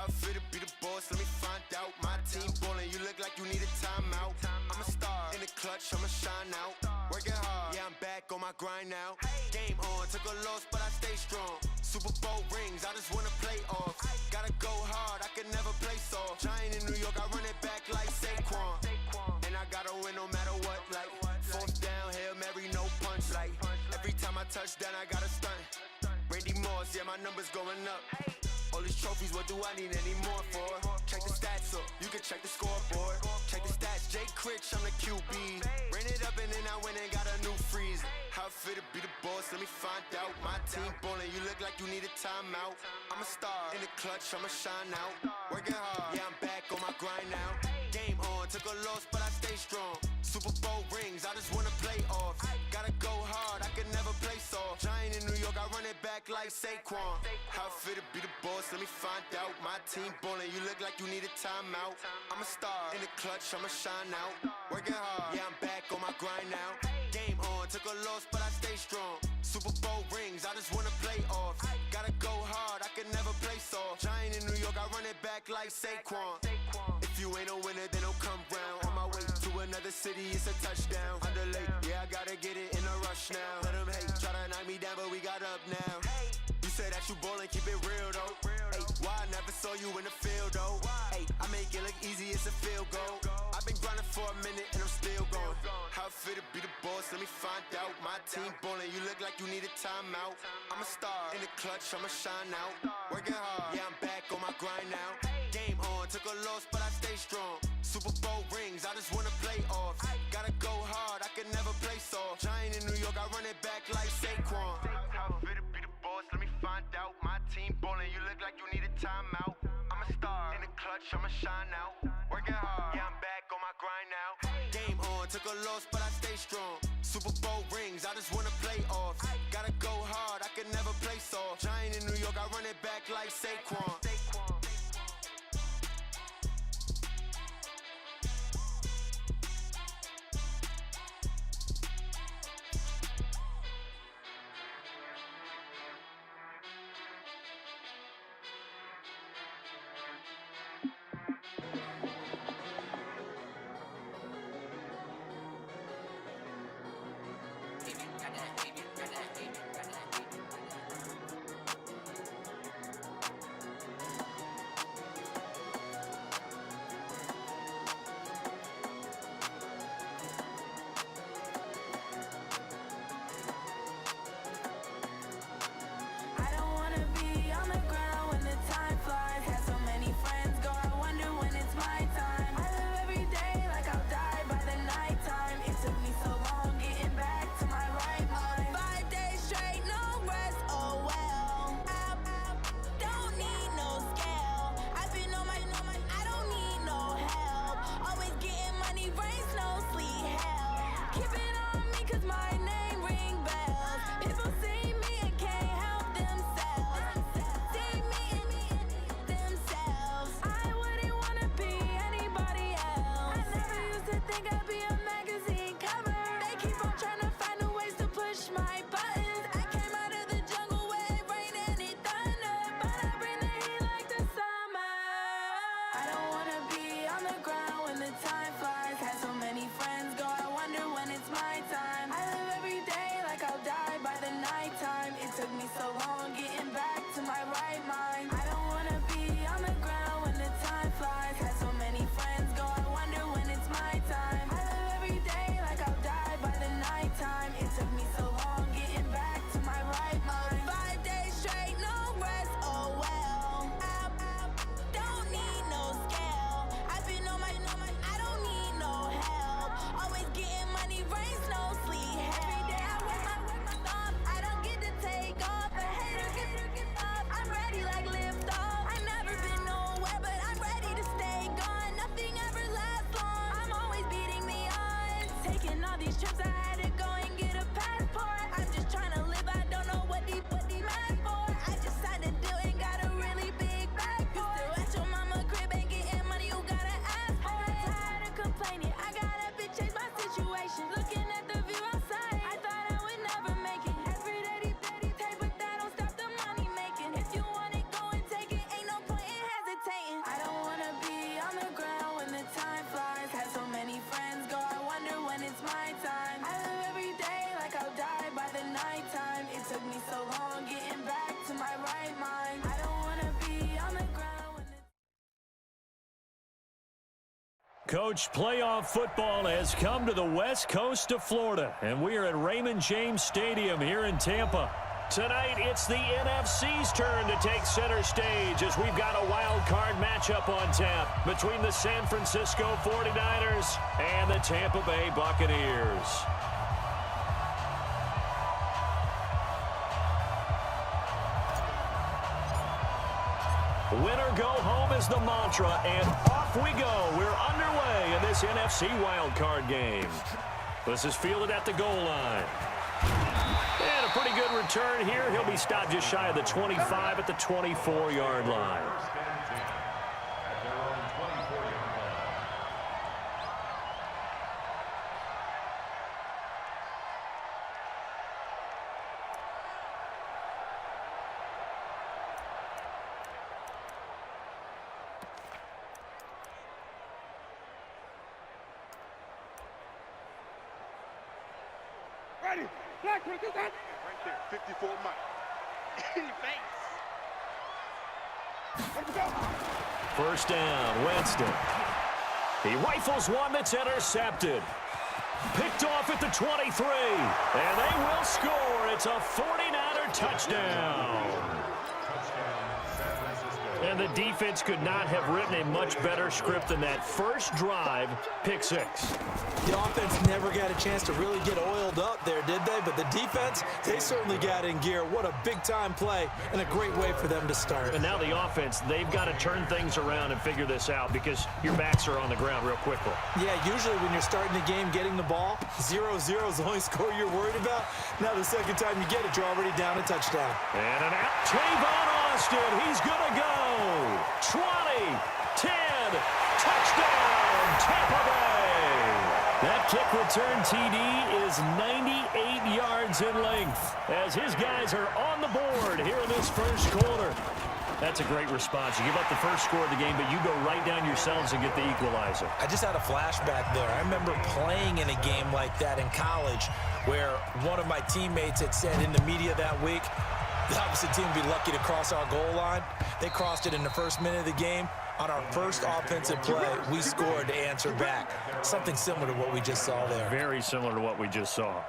How it feel to be the boss? Let me find out. My team ballin', you look like you need a timeout. I'm a star in the clutch, I'ma shine out. Working hard, yeah, I'm back on my grind now. Game on, took a loss, but I stay strong. Super Bowl rings, I just wanna play off. Gotta go hard, I can never play soft. Giant in New York, I run it back like Saquon. And I gotta win no matter what, like fourth down, Hail Mary, no punch. Like every time I touch down, I gotta stunt. Randy Moss, yeah, my numbers going up. All these trophies, what do I need any more for? Check the stats up, you can check the scoreboard. Check the stats, Jay Critch, I'm the QB. Ran it up and then I went and got a new freeze. How it feel to be the boss, let me find out. My team ballin', you look like you need a timeout. I'm a star in the clutch, I'ma shine out. Working hard, yeah, I'm back on my grind now. Game on, took a loss, but I stay strong. Super Bowl rings, I just wanna play off. Gotta go hard, I can never play soft. Giant in New York, I run it back like Saquon. How it feel to be the boss, let me find out. My team ballin', you look like you need a timeout. I'm a star in the clutch, I'ma shine out. Working hard, yeah, I'm back on my grind now. Game on, took a loss, but I stay strong. Super Bowl rings, I just wanna play off. Gotta go hard, I can never play soft. Giant in New York, I run it back like Saquon. If you ain't a winner, then don't come round. On my way to another city, it's a touchdown. Underlay, yeah, I gotta get it in a rush now. Let them hate, try to knock me down, but we got up now. You said that you ballin', keep it real though. Hey, why I never saw you in the field though? Hey, I make it look easy, it's a field goal. I've been grinding for a minute and I'm still going. How it feel to be the boss, let me find out. My team ballin', you look like you need a timeout. I'm a star in the clutch, I'ma shine out. Working hard, yeah, I'm back on my grind now. Game on, took a loss, but I stay strong. Super Bowl rings, I just wanna play off. Gotta go hard, I can never play soft. Giant in New York, I run it back like Saquon. How it feel to be the boss, let me find out. My team ballin', you look like you need a timeout. I'm a star in the clutch, I'ma shine out. Working hard, yeah, I'm back on my grind now. Game on, took a loss, but I stay strong. Super Bowl rings, I just wanna play off. Gotta go hard, I can never play soft. Giant in New York, I run it back like Saquon. Time flies, had so many friends go, I wonder when it's my time. I live every Coach, playoff football has come to the west coast of Florida, and we are at Raymond James Stadium here in Tampa. Tonight, it's the NFC's turn to take center stage as we've got a wild card matchup on tap between the San Francisco 49ers and the Tampa Bay Buccaneers. Win or go home is the mantra, and off we go. We're underway in this NFC wildcard game. This is fielded at the goal line. And a pretty good return here. He'll be stopped just shy of the 25 at the 24-yard line. Right there, 54 Mike. First down, Winston. He rifles one that's intercepted. Picked off at the 23. And they will score. It's a 49er touchdown. And the defense could not have written a much better script than that first drive, pick six. The offense never got a chance to really get oiled up there, did they? But the defense, they certainly got in gear. What a big-time play and a great way for them to start. And now the offense, they've got to turn things around and figure this out because your backs are on the ground real quickly. Yeah, usually when you're starting the game getting the ball, 0-0 is the only score you're worried about. Now the second time you get it, you're already down a touchdown. And an out. Tavon Austin, he's going to go. 20, 10, touchdown, Tampa Bay. That kick return TD is 98 yards in length as his guys are on the board here in this first quarter. That's a great response. You give up the first score of the game, but you go right down yourselves and get the equalizer. I just had a flashback there. I remember playing in a game like that in college where one of my teammates had said in the media that week, the opposite team would be lucky to cross our goal line. They crossed it in the first minute of the game. On our first offensive play, we scored to answer back. Something similar to what we just saw there. Very similar to what we just saw.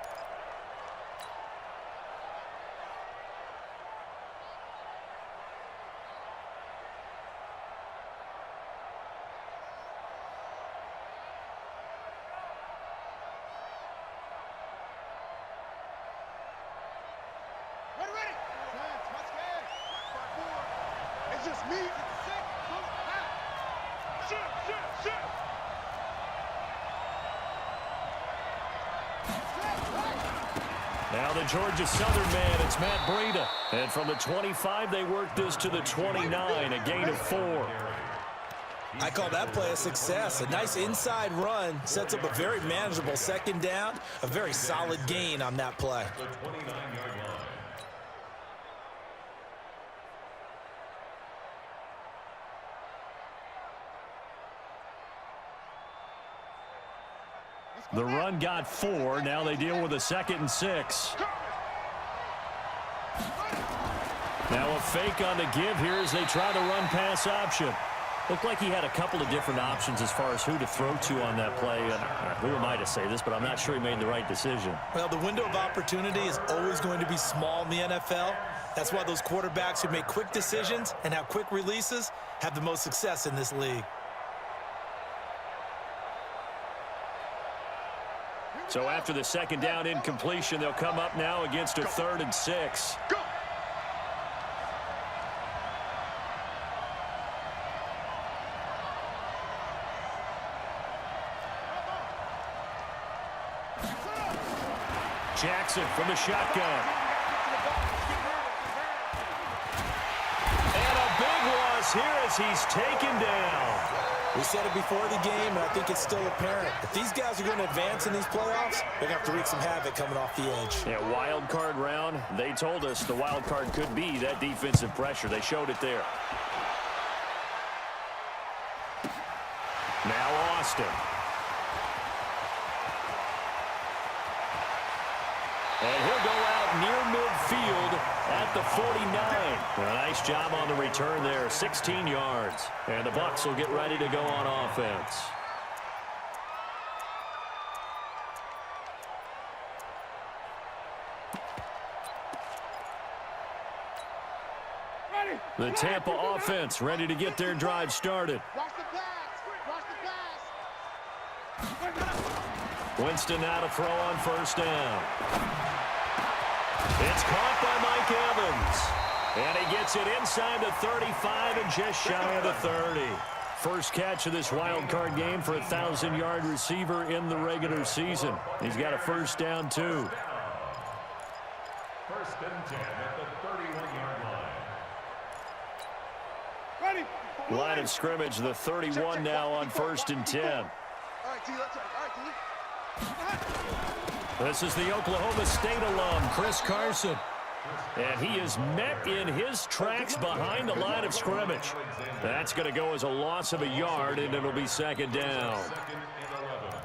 Now the Georgia Southern man, it's Matt Breida. And from the 25, they work this to the 29, a gain of 4. I call that play a success. A nice inside run sets up a very manageable second down, a very solid gain on that play. The run got 4. Now they deal with a 2nd and 6. Now a fake on the give here as they try to run pass option. Looked like he had a couple of different options as far as who to throw to on that play. Who am I to say this, but I'm not sure he made the right decision. Well, the window of opportunity is always going to be small in the NFL. That's why those quarterbacks who make quick decisions and have quick releases have the most success in this league. So after the second down incompletion, they'll come up now against a 3rd and 6. Go. Jackson from the shotgun. And a big loss here as he's taken down. We said it before the game, and I think it's still apparent. If these guys are going to advance in these playoffs, they're going to have to wreak some havoc coming off the edge. Yeah, wild card round. They told us the wild card could be that defensive pressure. They showed it there. Now Austin. And he'll go out near midfield at the 49. A nice job on the return there, 16 yards. And the Bucs will get ready to go on offense. The Tampa offense ready to get their drive started. Watch the pass. Watch the pass. Winston now to throw on first down. It's caught by Mike Evans. And he gets it inside the 35 and just shy of the 30. First catch of this wild card game for a 1,000-yard receiver in the regular season. He's got a first down, too. First and 10 at the 31-yard line. Ready. Line of scrimmage, the 31 now on first and 10. All right, T, let's go. All right, T. This is the Oklahoma State alum, Chris Carson. And he is met in his tracks behind the line of scrimmage. That's going to go as a loss of a yard, and it'll be second down. Second and 11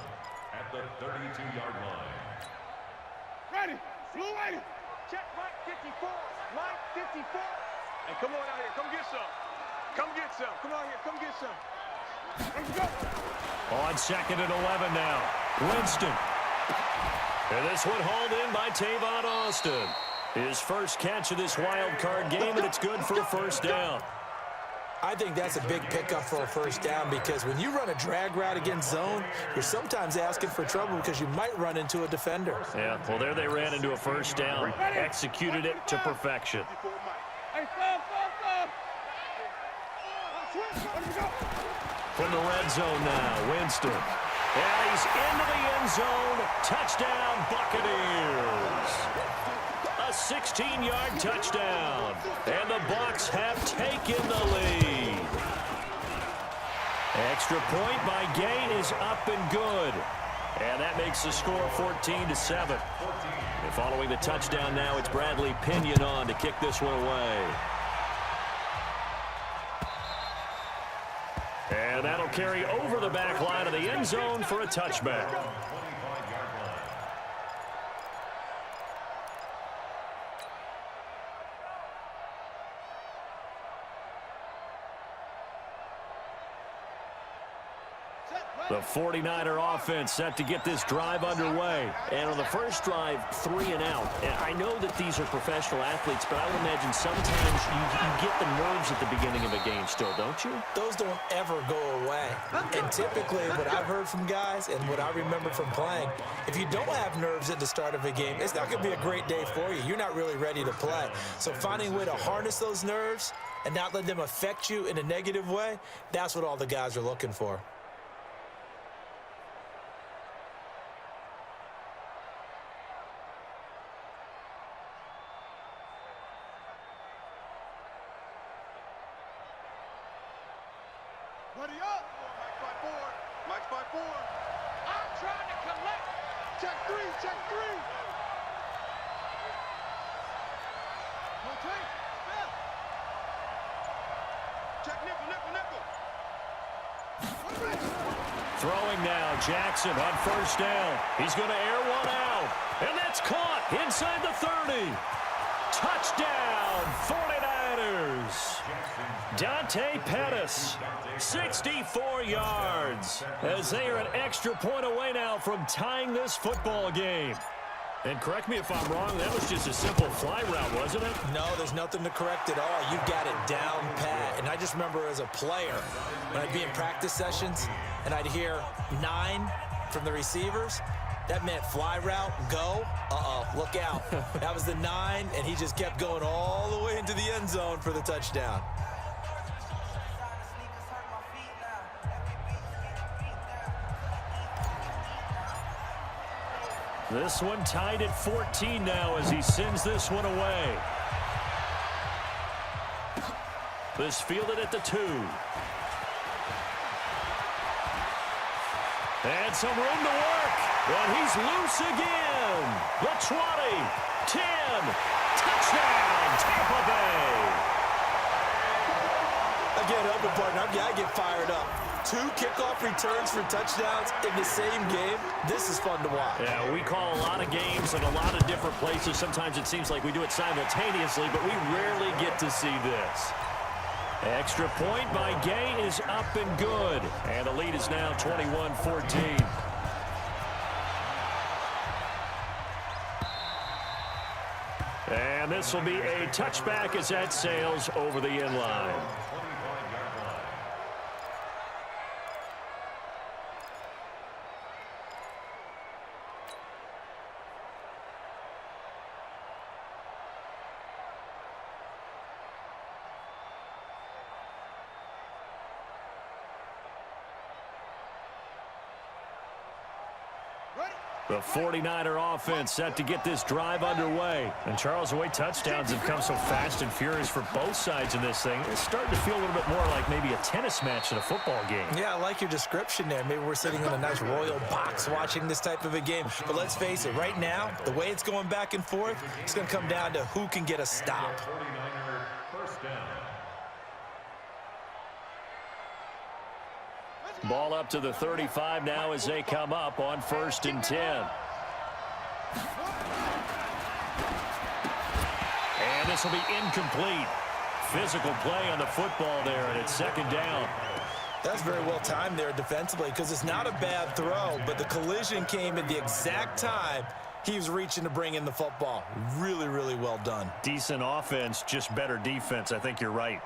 at the 32-yard line. Ready. Blue ready. Check Mike 54. Mike 54. Hey, come on out here. Come get some. Come get some. Come on here. Come get some. Let's go. On second and 11 now. Winston. And this one hauled in by Tavon Austin. His first catch of this wild card game, and it's good for a first down. I think that's a big pickup for a first down because when you run a drag route against zone, you're sometimes asking for trouble because you might run into a defender. Yeah, well, there they ran into a first down, executed it to perfection. Hey, stop. Let's go. From the red zone now, Winston. And he's into the end zone. Touchdown, Buccaneers. A 16-yard touchdown. And the Bucs have taken the lead. Extra point by Gay is up and good. And that makes the score 14-7. And following the touchdown now, it's Bradley Pinion on to kick this one away. And that'll carry over the back line of the end zone for a touchback. The 49er offense set to get this drive underway. And on the first drive, 3 and out. And I know that these are professional athletes, but I would imagine sometimes you get the nerves at the beginning of a game still, don't you? Those don't ever go away. And typically what I've heard from guys and what I remember from playing, if you don't have nerves at the start of a game, it's not going to be a great day for you. You're not really ready to play. So finding a way to harness those nerves and not let them affect you in a negative way, that's what all the guys are looking for. Buddy up. Mike's by four. I'm trying to collect. Check three. Rotate. Check nickel. Throwing now, Jackson on first down. He's going to air one out. And that's caught inside the 30. Touchdown, 49ers. Dante Pettis, 64 yards, as they are an extra point away now from tying this football game. And correct me if I'm wrong, that was just a simple fly route, wasn't it? No, there's nothing to correct at all. You got it down pat. And I just remember as a player, when I'd be in practice sessions and I'd hear 9 from the receivers, that meant fly route, go, look out. That was the 9, and he just kept going all the way into the end zone for the touchdown. This one tied at 14 now as he sends this one away. This fielded at the 2. And some room to work. And he's loose again. The 20, 10, touchdown, Tampa Bay. Again, help me, partner. I get fired up. 2 kickoff returns for touchdowns in the same game. This is fun to watch. Yeah, we call a lot of games in a lot of different places. Sometimes it seems like we do it simultaneously, but we rarely get to see this. Extra point by Gay is up and good. And the lead is now 21-14. And this will be a touchback as that sails over the end line. The 49er offense set to get this drive underway. And Charles, the way touchdowns have come so fast and furious for both sides in this thing, it's starting to feel a little bit more like maybe a tennis match in a football game. Yeah, I like your description there. Maybe we're sitting in a nice royal box watching this type of a game. But let's face it, right now, the way it's going back and forth, it's going to come down to who can get a stop. 49er first down. Ball up to the 35 now as they come up on 1st and 10. And this will be incomplete. Physical play on the football there, and it's 2nd down. That's very well timed there defensively because it's not a bad throw, but the collision came at the exact time he was reaching to bring in the football. Really, really well done. Decent offense, just better defense. I think you're right.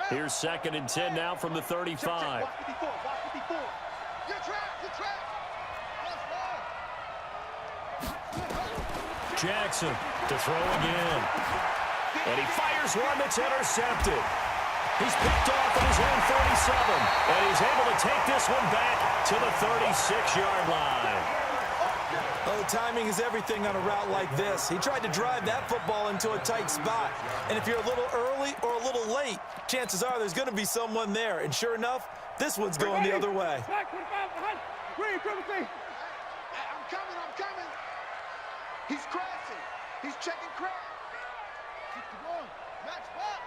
Here's 2nd and 10 now from the 35. Watch 54. Watch 54. You're trapped. You're trapped. Jackson to throw again. And he fires one that's intercepted. He's picked off at his own 37. And he's able to take this one back to the 36-yard line. Oh, timing is everything on a route like this. He tried to drive that football into a tight spot. And if you're a little early or a little late, chances are there's going to be someone there. And sure enough, this one's going the other way. I'm coming. He's crashing. He's checking crash. 61. Match box.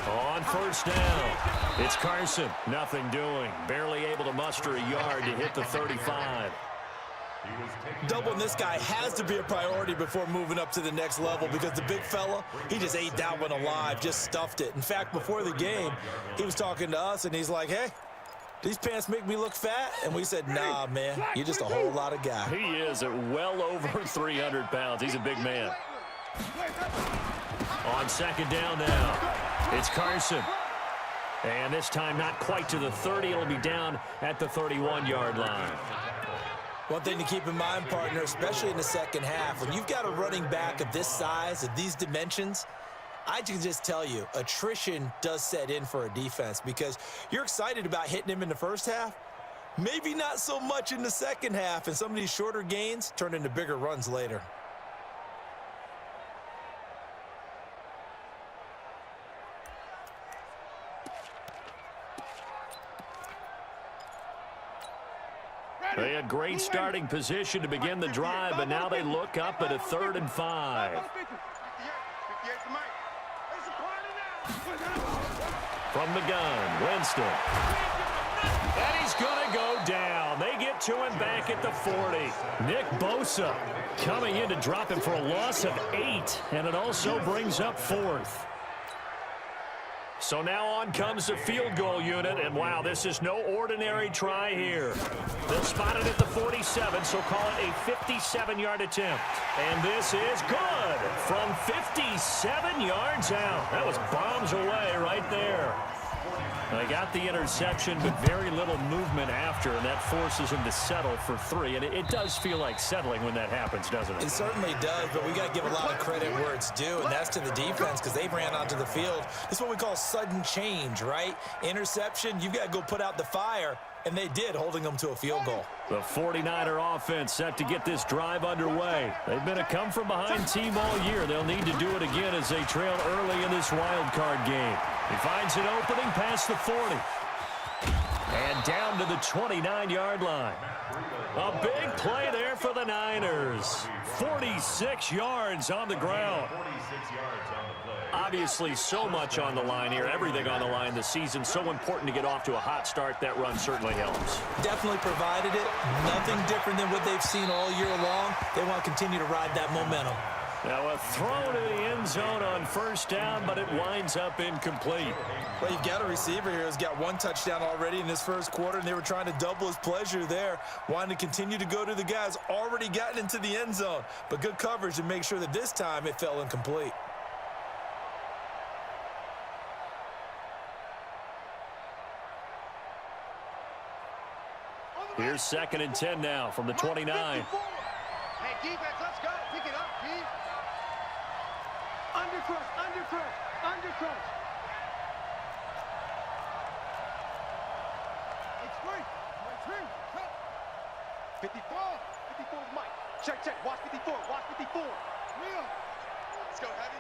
On 1st down, it's Carson. Nothing doing. Barely able to muster a yard to hit the 35. Doubling this guy has to be a priority before moving up to the next level because the big fella, he just ate that one alive, just stuffed it. In fact, before the game, he was talking to us, and he's like, hey, these pants make me look fat? And we said, nah, man, you're just a whole lot of guy. He is at well over 300 pounds. He's a big man. On 2nd down now, it's Carson. And this time not quite to the 30. It'll be down at the 31-yard line. One thing to keep in mind, partner, especially in the second half, when you've got a running back of this size, of these dimensions, I can just tell you, attrition does set in for a defense because you're excited about hitting him in the first half, maybe not so much in the second half, and some of these shorter gains turn into bigger runs later. They had great starting position to begin the drive, but now they look up at a 3rd and 5. From the gun, Winston. And he's going to go down. They get to him back at the 40. Nick Bosa coming in to drop him for a loss of 8, and it also brings up 4th. So now on comes the field goal unit, and wow, this is no ordinary try here. They'll spot it at the 47, so call it a 57-yard attempt. And this is good from 57 yards out. That was bombs away right there. They got the interception, but very little movement after, and that forces him to settle for 3. And it does feel like settling when that happens, doesn't it? It certainly does, but we got to give a lot of credit where it's due, and that's to the defense because they ran onto the field. This is what we call sudden change, right? Interception, you've got to go put out the fire, and they did, holding them to a field goal. The 49er offense set to get this drive underway. They've been a come-from-behind team all year. They'll need to do it again as they trail early in this wild card game. He finds an opening past the 40. And down to the 29-yard line. A big play there for the Niners. 46 yards on the ground. Obviously, so much on the line here. Everything on the line this season. So important to get off to a hot start. That run certainly helps. Definitely provided it. Nothing different than what they've seen all year long. They want to continue to ride that momentum. Now a throw to the end zone on first down, but it winds up incomplete. Well, you've got a receiver here who's got one touchdown already in this first quarter, and they were trying to double his pleasure there, wanting to continue to go to the guys already gotten into the end zone. But good coverage to make sure that this time it fell incomplete. Here's 2nd and 10 now from the 29. Hey, defense, let's go. Pick it up, G. Undercrush, undercrush, undercrush. It's free. 54. 54 is Mike. Check, check. Watch 54. Watch 54. Real. Let's go, heavy.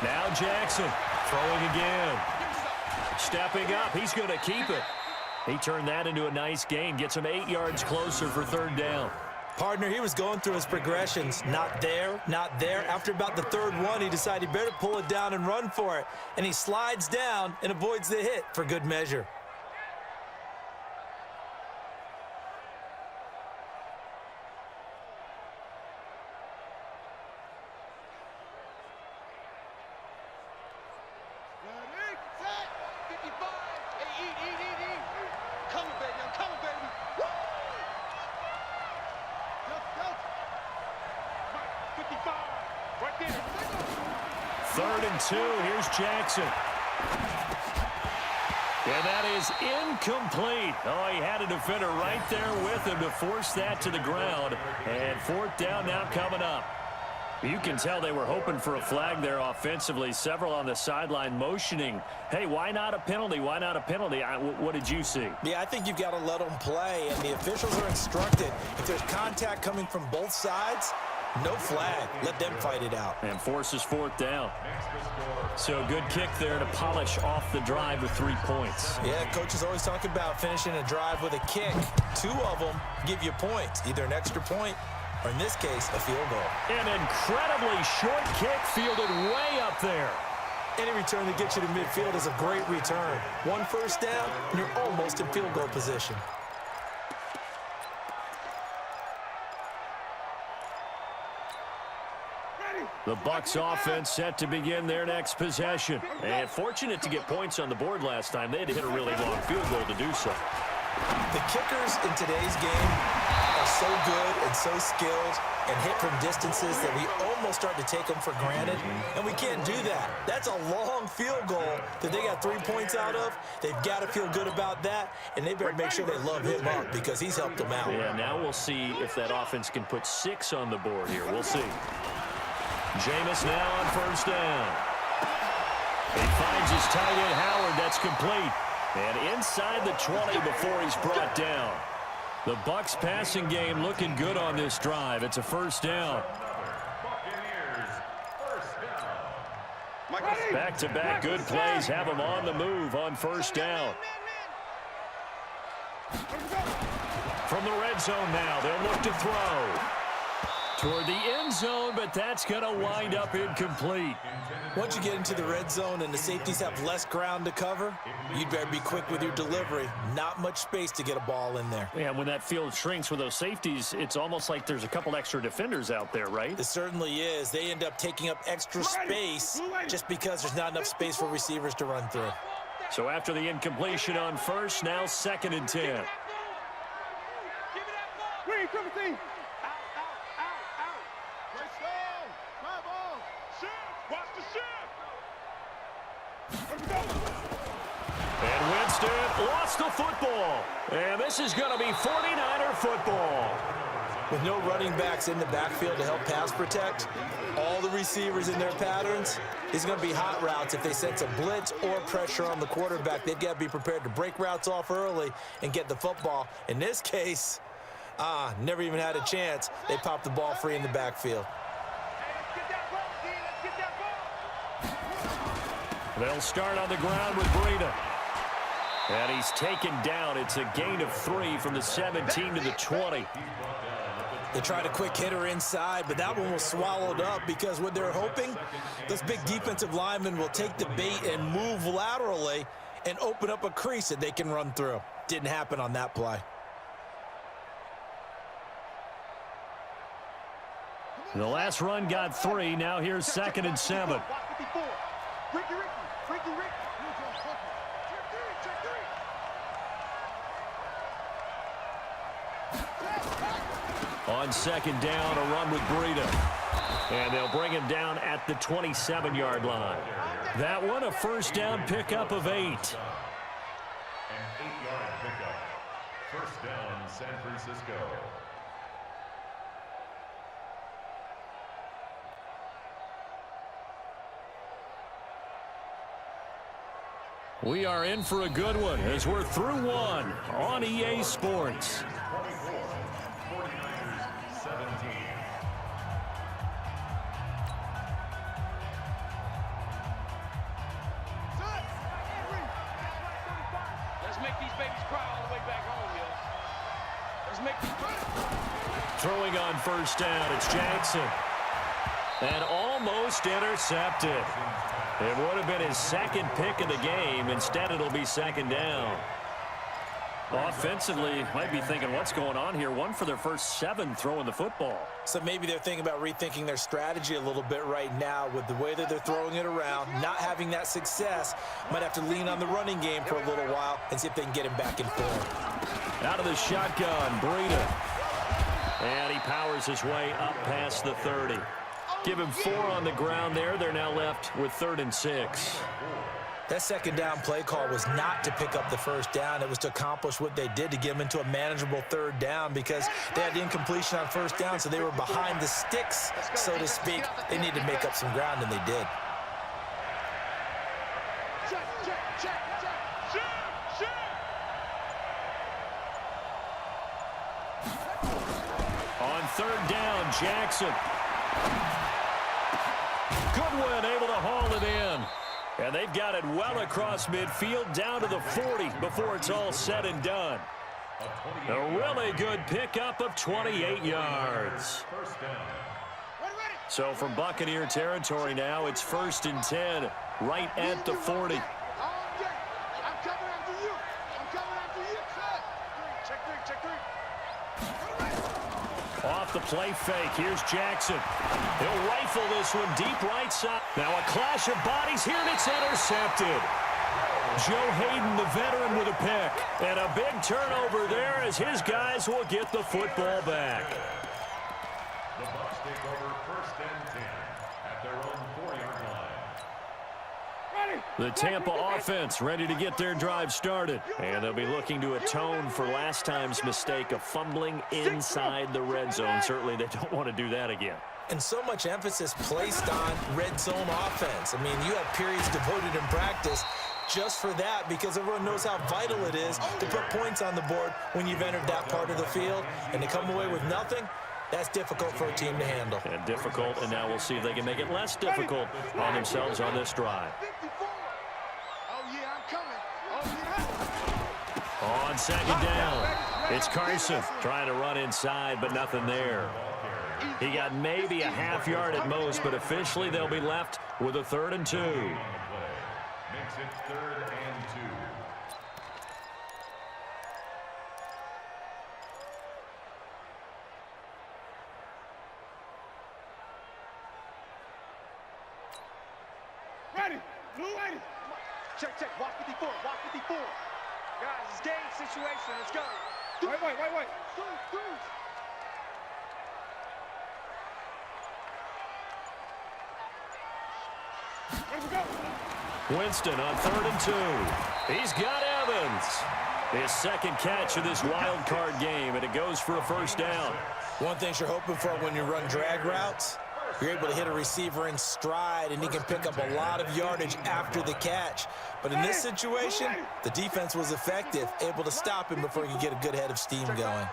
Now Jackson throwing again. Stepping up. He's going to keep it. He turned that into a nice gain. Gets him 8 yards closer for 3rd down. Partner, he was going through his progressions. Not there, not there. After about the 3rd one, he decided he better pull it down and run for it. And he slides down and avoids the hit for good measure. Third and 2. Here's Jackson. And that is incomplete. Oh, he had a defender right there with him to force that to the ground. And 4th down now coming up. You can tell they were hoping for a flag there offensively. Several on the sideline motioning. Hey, why not a penalty? Why not a penalty? What did you see? Yeah, I think you've got to let them play. And the officials are instructed, if there's contact coming from both sides, no flag. Let them fight it out. And forces 4th down. So good kick there to polish off the drive with 3 points. Yeah, coaches always talk about finishing a drive with a kick. 2 of them give you points, either an extra point or, in this case, a field goal. An incredibly short kick fielded way up there. Any return that gets you to midfield is a great return. 1 first down, and you're almost in field goal position. The Bucs offense set to begin their next possession. And fortunate to get points on the board last time. They had to hit a really long field goal to do so. The kickers in today's game are so good and so skilled and hit from distances that we almost start to take them for granted, and we can't do that. That's a long field goal that they got 3 points out of. They've got to feel good about that, and they better make sure they love him up because he's helped them out. Yeah, now we'll see if that offense can put 6 on the board here. We'll see. Jameis now on first down. He finds his tight end, Howard. That's complete. And inside the 20 before he's brought down. The Bucs passing game looking good on this drive. It's a first down. Back-to-back good plays have him on the move on first down. From the red zone now, they'll look to throw. Toward the end zone, but that's going to wind up incomplete. Once you get into the red zone and the safeties have less ground to cover, you'd better be quick with your delivery. Not much space to get a ball in there. Yeah, when that field shrinks with those safeties, it's almost like there's a couple extra defenders out there, right? It certainly is. They end up taking up extra space just because there's not enough space for receivers to run through. So after the incompletion on first, now 2nd and 10. And Winston lost the football. And this is going to be 49er football. With no running backs in the backfield to help pass protect, all the receivers in their patterns, is going to be hot routes. If they sense a blitz or pressure on the quarterback, they've got to be prepared to break routes off early and get the football. In this case, never even had a chance. They popped the ball free in the backfield. They'll start on the ground with Breida. And he's taken down. It's a gain of 3 from the 17 to the 20. They tried a quick hitter inside, but that one was swallowed up because what they're hoping, those big defensive linemen will take the bait and move laterally and open up a crease that they can run through. Didn't happen on that play. The last run got 3. Now here's 2nd and 7. Watch 54. Ricky. On 2nd down, a run with Breida. And they'll bring him down at the 27-yard line. That one, a first down pickup of 8. An 8-yard pickup. First down, San Francisco. We are in for a good one as we're through one on EA Sports. 24, 49ers 17. Let's make these babies cry all the way back home, yo. Let's make these Throwing on first down, it's Jackson. And almost intercepted. It would have been his 2nd pick of the game. Instead, it'll be 2nd down. Offensively, might be thinking, what's going on here? 1 for their first 7 throwing the football. So maybe they're thinking about rethinking their strategy a little bit right now with the way that they're throwing it around, not having that success. Might have to lean on the running game for a little while and see if they can get him back in form. Out of the shotgun, Breida. And he powers his way up past the 30. Give him 4 on the ground there. They're now left with 3rd and 6. That 2nd down play call was not to pick up the first down. It was to accomplish what they did to get them into a manageable 3rd down because they had incompletion on first down, so they were behind the sticks, so to speak. They needed to make up some ground, and they did. On 3rd down, Jackson. Goodwin able to haul it in. And they've got it well across midfield down to the 40 before it's all said and done. A really good pickup of 28 yards. First down. So from Buccaneer territory now, it's 1st and 10 right at the 40. I'm coming after you. Check 3. Off the play fake, here's Jackson. He'll rifle this one deep right side. Now a clash of bodies here, and it's intercepted. Joe Hayden, the veteran, with a pick. And a big turnover there as his guys will get the football back. The Bucs take over 1st and 10 at their own 4-yard line. The Tampa offense ready to get their drive started. And they'll be looking to atone for last time's mistake of fumbling inside the red zone. Certainly they don't want to do that again. And so much emphasis placed on red zone offense. I mean, you have periods devoted in practice just for that because everyone knows how vital it is to put points on the board when you've entered that part of the field. And to come away with nothing, that's difficult for a team to handle. And difficult, and now we'll see if they can make it less difficult on themselves on this drive. 54. Oh, yeah, I'm coming. On 2nd down, it's Carson trying to run inside, but nothing there. He got maybe a half yard at most, but officially they'll be left with a 3rd and 2. Makes it 3rd and 2. Ready. Check. Watch 54. guys, it's game situation. Let's go. Wait. Winston on 3rd and 2. He's got Evans. His 2nd catch of this wild card game, and it goes for a first down. One thing you're hoping for when you run drag routes, you're able to hit a receiver in stride, and he can pick up a lot of yardage after the catch. But in this situation, the defense was effective, able to stop him before he could get a good head of steam going.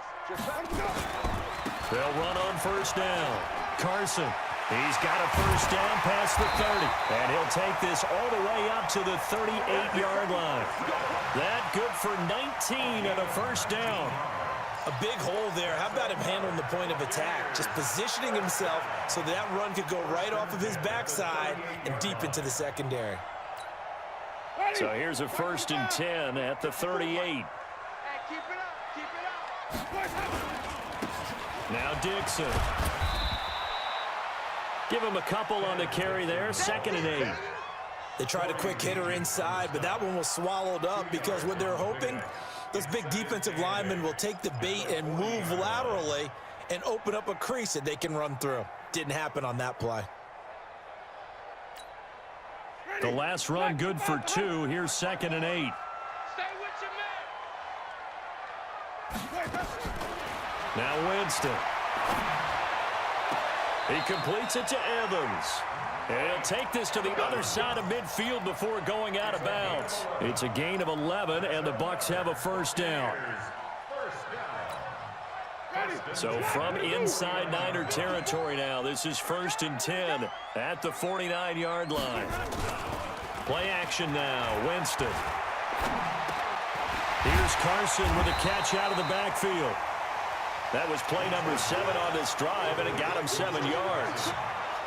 They'll run on first down. Carson, he's got a first down past the 30, and he'll take this all the way up to the 38-yard line. That good for 19 and a first down. A big hole there. How about him handling the point of attack? Just positioning himself so that run could go right off of his backside and deep into the secondary. So here's a 1st and 10 at the 38. Hey, keep it up. Now Dixon. Give him a couple on the carry there, 2nd and 8. They tried a quick hitter inside, but that one was swallowed up because what they're hoping, those big defensive linemen will take the bait and move laterally and open up a crease that they can run through. Didn't happen on that play. The last run good for 2. Here's 2nd and 8. Stay with your man. Now Winston. He completes it to Evans. And he'll take this to the other side of midfield before going out of bounds. It's a gain of 11, and the Bucs have a first down. So from inside Niner territory now, this is 1st and 10 at the 49-yard line. Play action now, Winston. Here's Carson with a catch out of the backfield. That was play number 7 on this drive, and it got him 7 yards.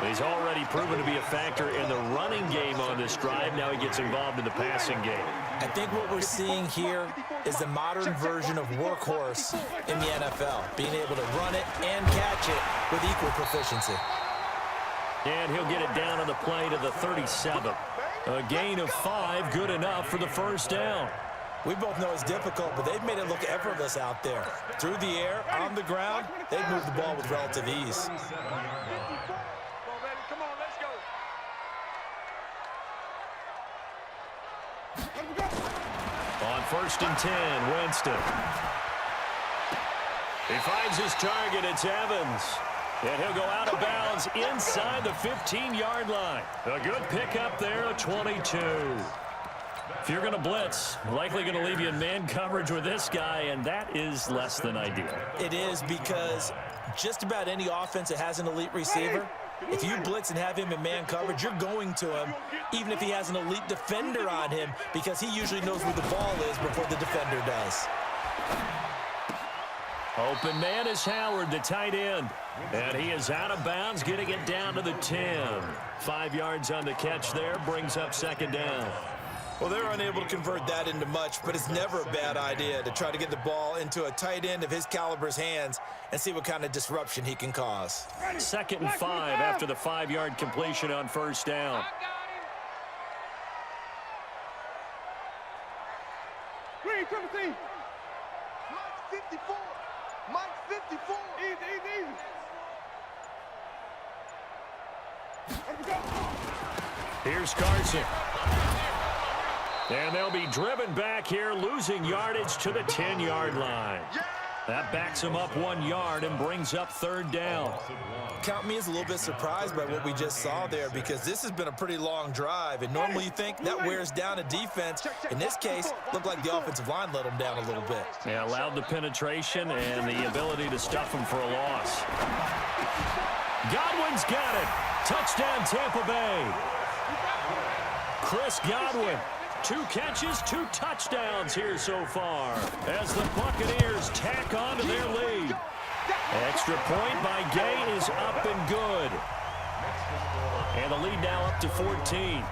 He's already proven to be a factor in the running game on this drive. Now he gets involved in the passing game. I think what we're seeing here is the modern version of workhorse in the NFL, being able to run it and catch it with equal proficiency. And he'll get it down on the play to the 37. A gain of 5, good enough for the first down. We both know it's difficult, but they've made it look effortless out there. Through the air, on the ground, they've moved the ball with relative ease. Come on, let's go. On 1st and 10, Winston. He finds his target. It's Evans. And he'll go out of bounds inside the 15-yard line. A good pickup there, a 22. If you're going to blitz, likely going to leave you in man coverage with this guy, and that is less than ideal. It is, because just about any offense that has an elite receiver, if you blitz and have him in man coverage, you're going to him, even if he has an elite defender on him, because he usually knows where the ball is before the defender does. Open man is Howard, the tight end. And he is out of bounds, getting it down to the 10. 5 yards on the catch there, brings up 2nd down. Well, they're unable to convert that into much, but it's never a bad idea to try to get the ball into a tight end of his caliber's hands and see what kind of disruption he can cause. 2nd and 5 after the 5-yard completion on 1st down. Green, 17. Mike 54. Mike 54. Easy, easy, easy. Here's Carson. And they'll be driven back here, losing yardage to the 10-yard line. That backs him up 1 yard and brings up 3rd down. Count me as a little bit surprised by what we just saw there, because this has been a pretty long drive, and normally you think that wears down a defense. In this case, looked like the offensive line let them down a little bit. Yeah, allowed the penetration and the ability to stuff him for a loss. Godwin's got it. Touchdown, Tampa Bay. Chris Godwin. 2 catches, 2 touchdowns here so far as the Buccaneers tack on to their lead. Extra point by Gay is up and good. And the lead now up to 14.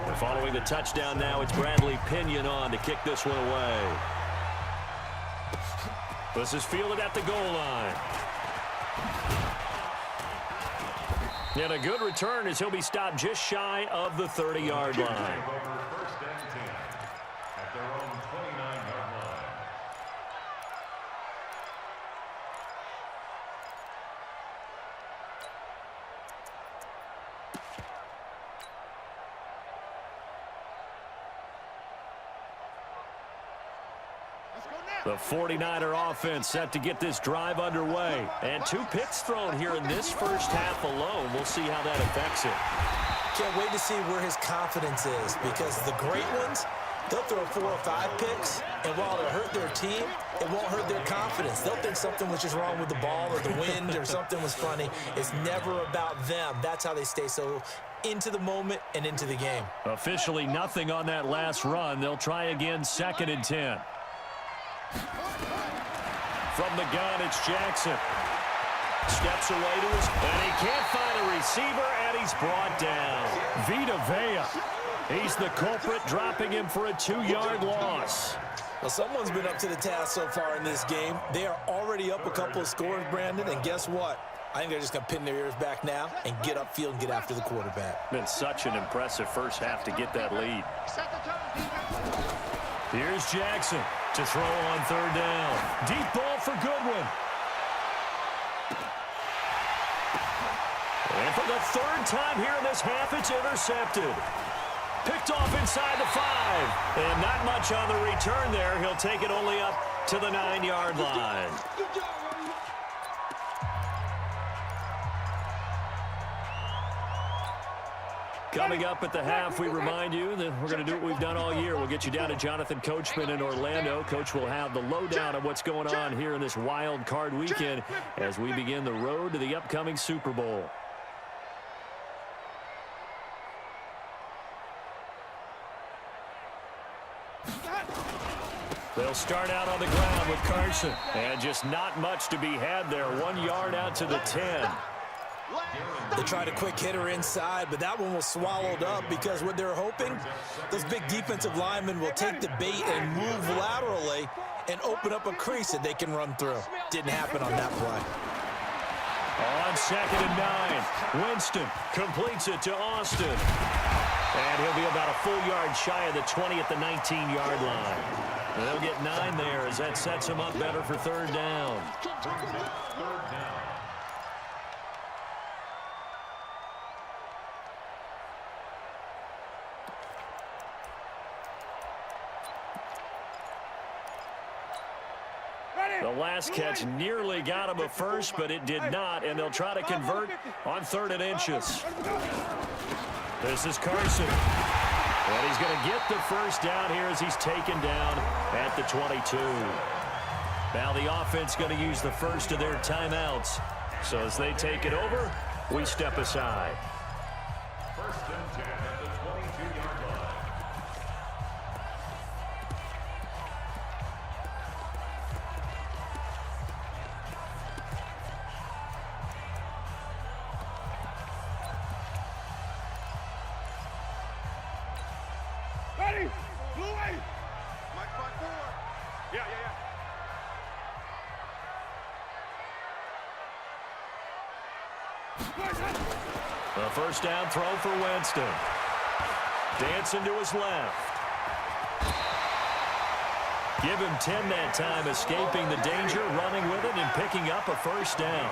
And following the touchdown now, it's Bradley Pinion on to kick this one away. This is fielded at the goal line. And a good return as he'll be stopped just shy of the 30-yard line. The 49er offense set to get this drive underway. And 2 picks thrown here in this first half alone. We'll see how that affects it. Can't wait to see where his confidence is, because the great ones, they'll throw 4 or 5 picks, and while it'll hurt their team, it won't hurt their confidence. They'll think something was just wrong with the ball or the wind or something was funny. It's never about them. That's how they stay so into the moment and into the game. Officially nothing on that last run. They'll try again, 2nd and 10. From the gun, it's Jackson. Steps away to his, and he can't find a receiver, and he's brought down. Vita Vea. He's the culprit, dropping him for a 2-yard loss. Well, someone's been up to the task so far in this game. They are already up a couple of scores, Brandon, and guess what? I think they're just going to pin their ears back now and get upfield and get after the quarterback. Been such an impressive first half to get that lead. Here's Jackson to throw on third down. Deep ball for Goodwin. And for the third time here in this half, it's intercepted. Picked off inside the 5. And not much on the return there. He'll take it only up to the 9-yard line. Coming up at the half, we remind you that we're going to do what we've done all year. We'll get you down to Jonathan Coachman in Orlando. Coach will have the lowdown of what's going on here in this wild card weekend as we begin the road to the upcoming Super Bowl. They'll start out on the ground with Carson. And just not much to be had there. 1 yard out to the 10. They tried a quick hitter inside, but that one was swallowed up because what they're hoping, those big defensive linemen will take the bait and move laterally and open up a crease that they can run through. Didn't happen on that play. On 2nd and 9, Winston completes it to Austin. And he'll be about a full yard shy of the 20 at the 19-yard line. They'll get 9 there as that sets him up better for third down. The last catch nearly got him a first, but it did not, and they'll try to convert on 3rd and inches. This is Carson. And he's going to get the first down here as he's taken down at the 22. Now the offense going to use the first of their timeouts. So as they take it over, we step aside. 1st and 10 at the 22-yard line. Ready? Blue way. Mike 5-4. Yeah. The first down throw for Winston. Dancing to his left. Give him 10 that time, escaping the danger, running with it, and picking up a first down.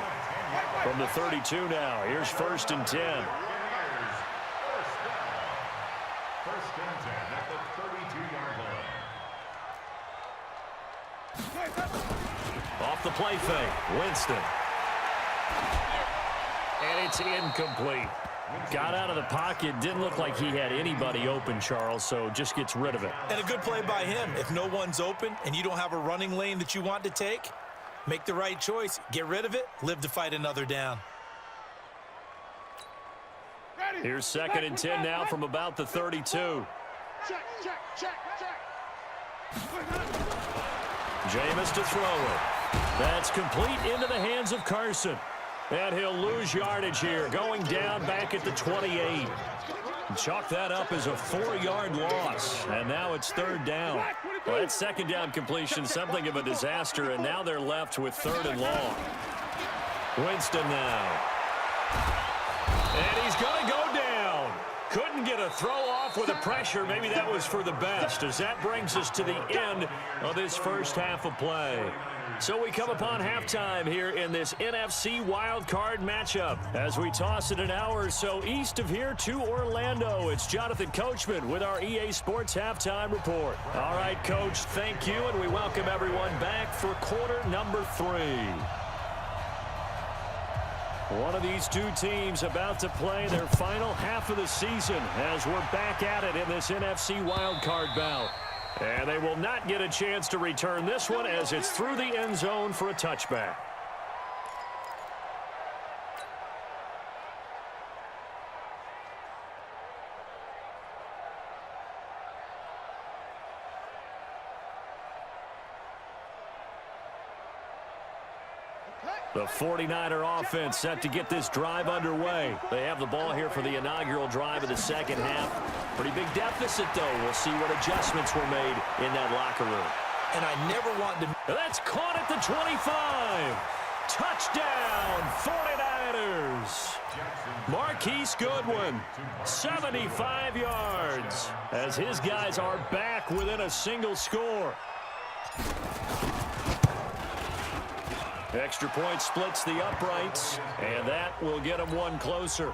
From the 32 now, here's 1st and 10. 1st and 10 at the 32-yard line. Off the play fake, Winston. And it's incomplete. Got out of the pocket, didn't look like he had anybody open, Charles, so just gets rid of it. And a good play by him. If no one's open and you don't have a running lane that you want to take, make the right choice, get rid of it, live to fight another down. Here's 2nd and 10 now from about the 32. Check. Jameis to throw it. That's complete into the hands of Carson. And he'll lose yardage here, going down back at the 28. Chalk that up as a 4-yard loss. And now it's 3rd down. Well, that 2nd down completion, something of a disaster, and now they're left with 3rd and long. Winston now. And he's going to go down. Couldn't get a throw off with the pressure. Maybe that was for the best, as that brings us to the end of this first half of play. So we come upon halftime here in this NFC wildcard matchup. As we toss it an hour or so east of here to Orlando, it's Jonathan Coachman with our EA Sports Halftime Report. All right, Coach, thank you, and we welcome everyone back for quarter number 3. One of these two teams about to play their final half of the season as we're back at it in this NFC wildcard bout. And they will not get a chance to return this one as it's through the end zone for a touchback. The 49er offense set to get this drive underway. They have the ball here for the inaugural drive of the second half. Pretty big deficit, though. We'll see what adjustments were made in that locker room. And I never want to... That's caught at the 25. Touchdown, 49ers. Marquise Goodwin, 75 yards, as his guys are back within a single score. Extra point splits the uprights, and that will get them one closer.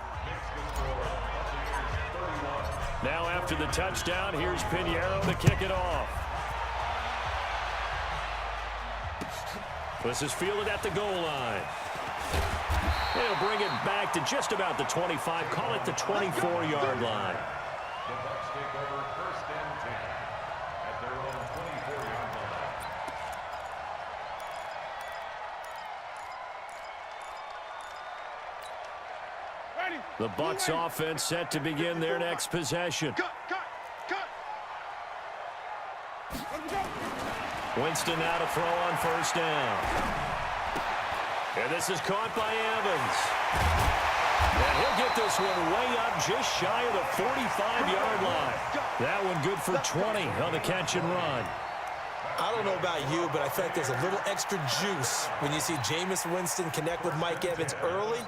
Now after the touchdown, here's Pinheiro to kick it off. This is fielded at the goal line. They'll bring it back to just about the 25, call it the 24-yard line. The Bucs take over 1st and 10 at their own 24-yard line. Ready. The Bucs offense set to begin their next possession. Cut. Let me go. Winston now to throw on 1st down. And this is caught by Evans. And he'll get this one way up just shy of the 45-yard line. That one good for 20 on the catch and run. I don't know about you, but I feel like there's a little extra juice when you see Jameis Winston connect with Mike Evans early.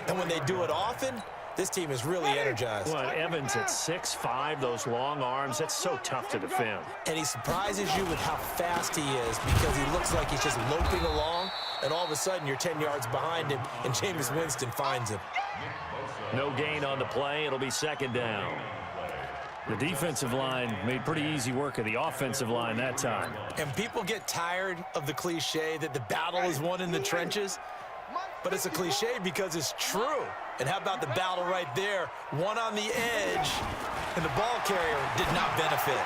And when they do it often, this team is really energized. Well, Evans at 6'5", those long arms, that's so tough to defend. And he surprises you with how fast he is because he looks like he's just loping along, and all of a sudden you're 10 yards behind him, and Jameis Winston finds him. No gain on the play. It'll be 2nd down. The defensive line made pretty easy work of the offensive line that time. And people get tired of the cliche that the battle is won in the trenches, but it's a cliche because it's true. And how about the battle right there? One on the edge, and the ball carrier did not benefit.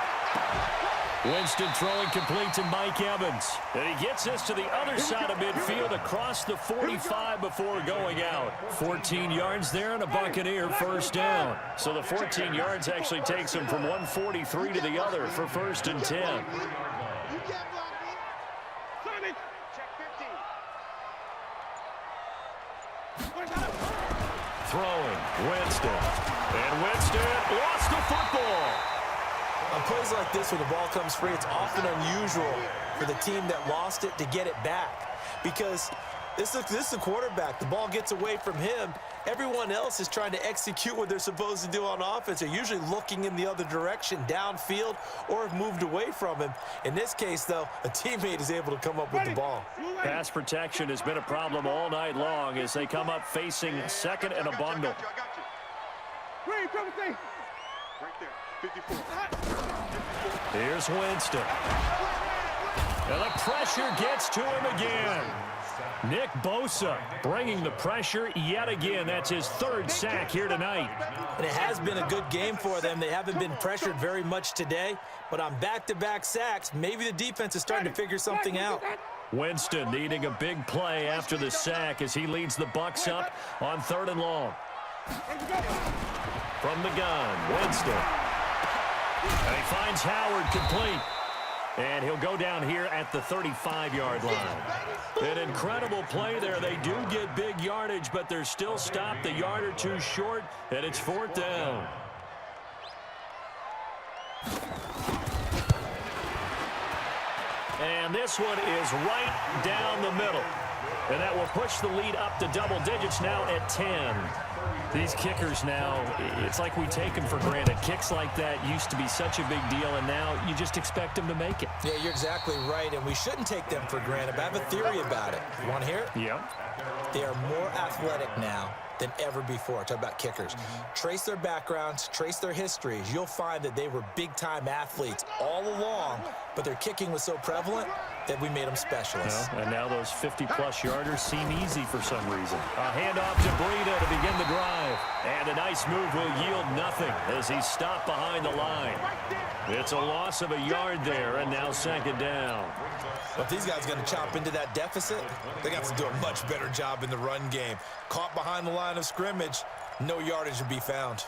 Winston throwing complete to Mike Evans. And he gets this to the other side of midfield across the 45 before going out. 14 yards there and a Buccaneer 1st down. So the 14 yards actually takes him from 143 to the other for 1st and 10. You can't block me. Sonny. Check 15. Throwing, Winston. And Winston lost the football. On plays like this, when the ball comes free, it's often unusual for the team that lost it to get it back. Because this is a quarterback. The ball gets away from him. Everyone else is trying to execute what they're supposed to do on offense. They're usually looking in the other direction, downfield, or have moved away from him. In this case, though, a teammate is able to come up with the ball. Pass protection has been a problem all night long as they come up facing 2nd and a bundle. I got you. Green, come with me. Right there. 54. Here's Winston. And the pressure gets to him again. Nick Bosa bringing the pressure yet again. That's his 3rd sack here tonight. And it has been a good game for them. They haven't been pressured very much today, but on back-to-back sacks, maybe the defense is starting to figure something out. Winston needing a big play after the sack as he leads the Bucs up on 3rd and long. From the gun, Winston. And he finds Howard complete. And he'll go down here at the 35-yard line. An incredible play there. They do get big yardage, but they're still stopped a yard or two short, and it's 4th down. And this one is right down the middle. And that will push the lead up to double digits now at 10. These kickers now, it's like we take them for granted. Kicks like that used to be such a big deal, and now you just expect them to make it. Yeah, you're exactly right, and we shouldn't take them for granted, but I have a theory about it. You want to hear it? Yep. They are more athletic now than ever before. Talk about kickers. Trace their backgrounds, trace their histories. You'll find that they were big-time athletes all along, but their kicking was so prevalent that we made them specialists. Well, and now those 50-plus yarders seem easy for some reason. A handoff to Breida to begin the drive. And a nice move will yield nothing as he's stopped behind the line. It's a loss of a yard there, and now 2nd down. But if these guys are going to chop into that deficit, they got to do a much better job in the run game. Caught behind the line of scrimmage, no yardage to be found.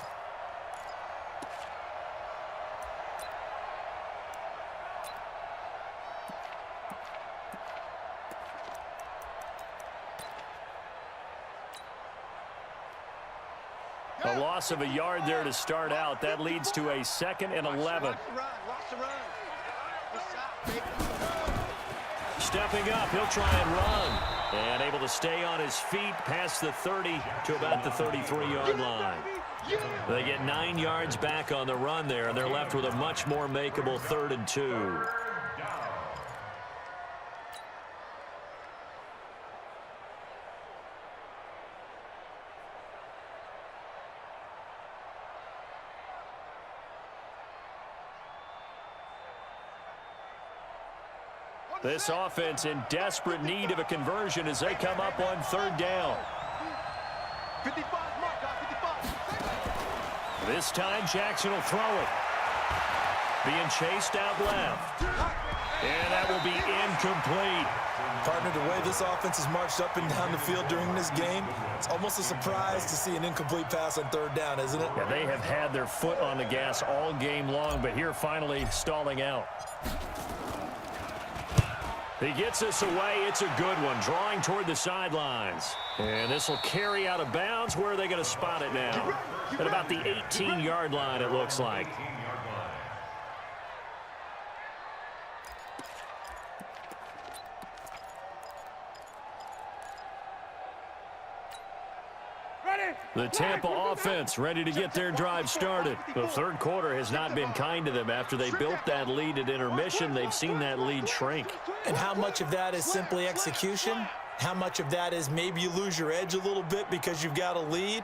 A loss of a yard there to start out. That leads to a 2nd and 11. Watch the run. Stepping up, he'll try and run. And able to stay on his feet past the 30 to about the 33-yard line. They get 9 yards back on the run there, and they're left with a much more makeable 3rd and 2. This offense in desperate need of a conversion as they come up on 3rd down. 55, mark, guys, 55. This time Jackson will throw it. Being chased out left. And that will be incomplete. Partner, the way this offense has marched up and down the field during this game, it's almost a surprise to see an incomplete pass on 3rd down, isn't it? Yeah, they have had their foot on the gas all game long, but here finally stalling out. He gets this away. It's a good one, drawing toward the sidelines. And this will carry out of bounds. Where are they going to spot it now? At about the 18-yard line, it looks like. The Tampa offense ready to get their drive started. The 3rd quarter has not been kind to them. After they built that lead at intermission, they've seen that lead shrink. And how much of that is simply execution? How much of that is maybe you lose your edge a little bit because you've got a lead?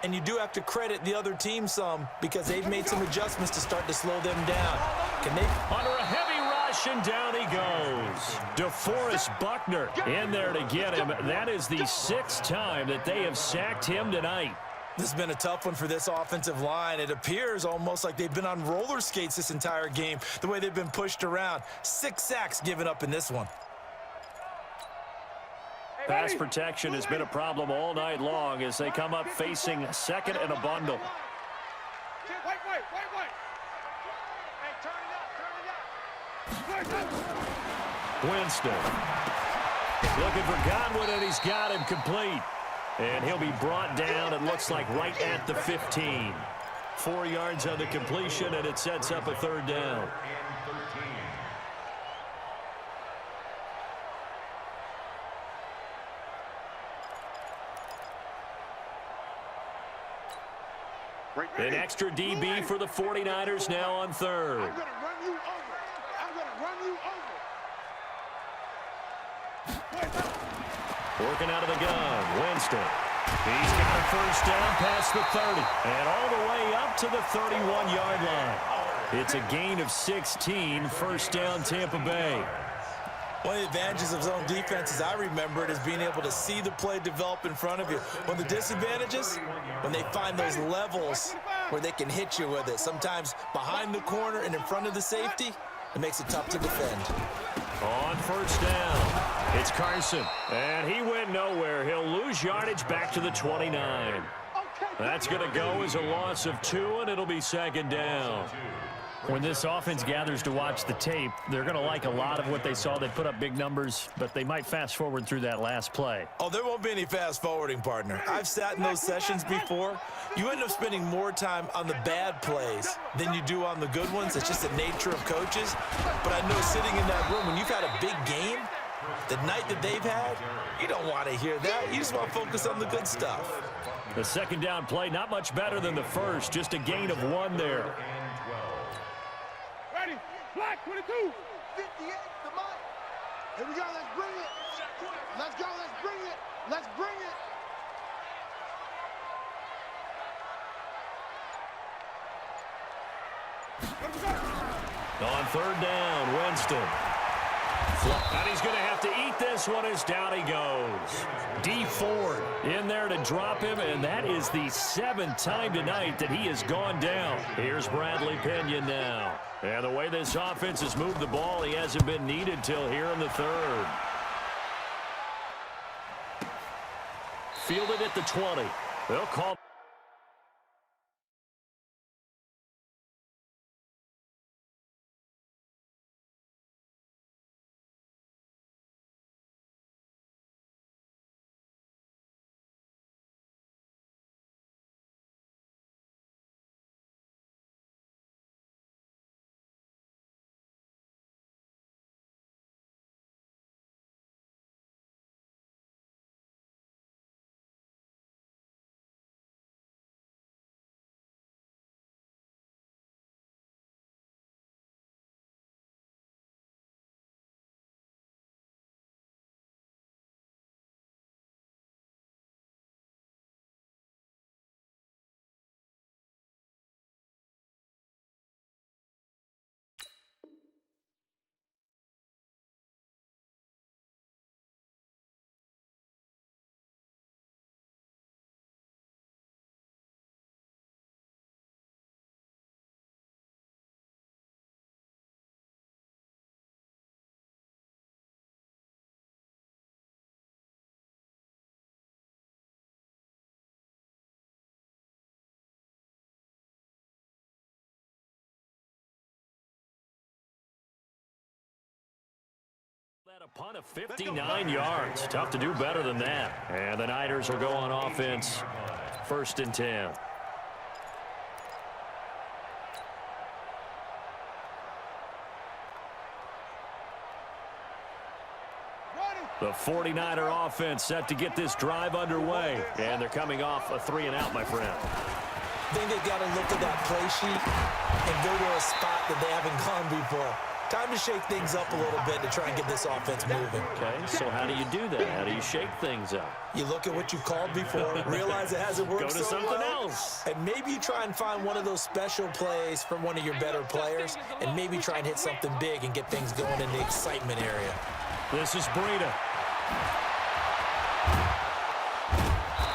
And you do have to credit the other team some because they've made some adjustments to start to slow them down. Can they? Under a heavy rush, and down he goes. DeForest Buckner in there to get him. That is the 6th time that they have sacked him tonight. This has been a tough one for this offensive line. It appears almost like they've been on roller skates this entire game, the way they've been pushed around. 6 sacks given up in this one. Pass protection has been a problem all night long as they come up facing 2nd and a bundle. Wait. Hey, turn it up. Winston looking for Godwin, and he's got him complete. And he'll be brought down, it looks like, right at the 15. 4 yards on the completion, and it sets up a 3rd down. An extra DB for the 49ers now on 3rd. I'm going to run you over. Working out of the gun, Winston. He's got a 1st down past the 30 and all the way up to the 31-yard line. It's a gain of 16, 1st down Tampa Bay. One of the advantages of zone defense, as I remember it, is being able to see the play develop in front of you. One of the disadvantages, when they find those levels where they can hit you with it. Sometimes behind the corner and in front of the safety, it makes it tough to defend. On 1st down, it's Carson. And he went nowhere. He'll lose yardage back to the 29. That's going to go as a loss of 2, and it'll be 2nd down. When this offense gathers to watch the tape, they're going to like a lot of what they saw. They put up big numbers, but they might fast forward through that last play. Oh, there won't be any fast forwarding, partner. I've sat in those sessions before. You end up spending more time on the bad plays than you do on the good ones. It's just the nature of coaches. But I know sitting in that room, when you've had a big game, the night that they've had, you don't want to hear that. You just want to focus on the good stuff. The 2nd down play, not much better than the 1st, just a gain of 1 there. Ready? Black 22. 58, the mic. Here we go, let's bring it. Let's go, let's bring it. Let's bring it. On 3rd down, Winston. And he's going to have to eat this one as down he goes. D Ford in there to drop him, and that is the 7th time tonight that he has gone down. Here's Bradley Pinion now. And the way this offense has moved the ball, he hasn't been needed till here in the 3rd. Fielded at the 20. They'll call A punt of 59 yards. Tough to do better than that. And the Niners will go on offense. 1st and 10. The 49er offense set to get this drive underway. And they're coming off a 3-and-out, my friend. I think they've got to look at that play sheet and go to a spot that they haven't gone before. Time to shake things up a little bit to try and get this offense moving. Okay, so how do you do that? How do you shake things up? You look at what you called before, realize it hasn't worked Go to so something well, else. and maybe you try and find one of those special plays from one of your better players, and maybe try and hit something big and get things going in the excitement area. This is Breida.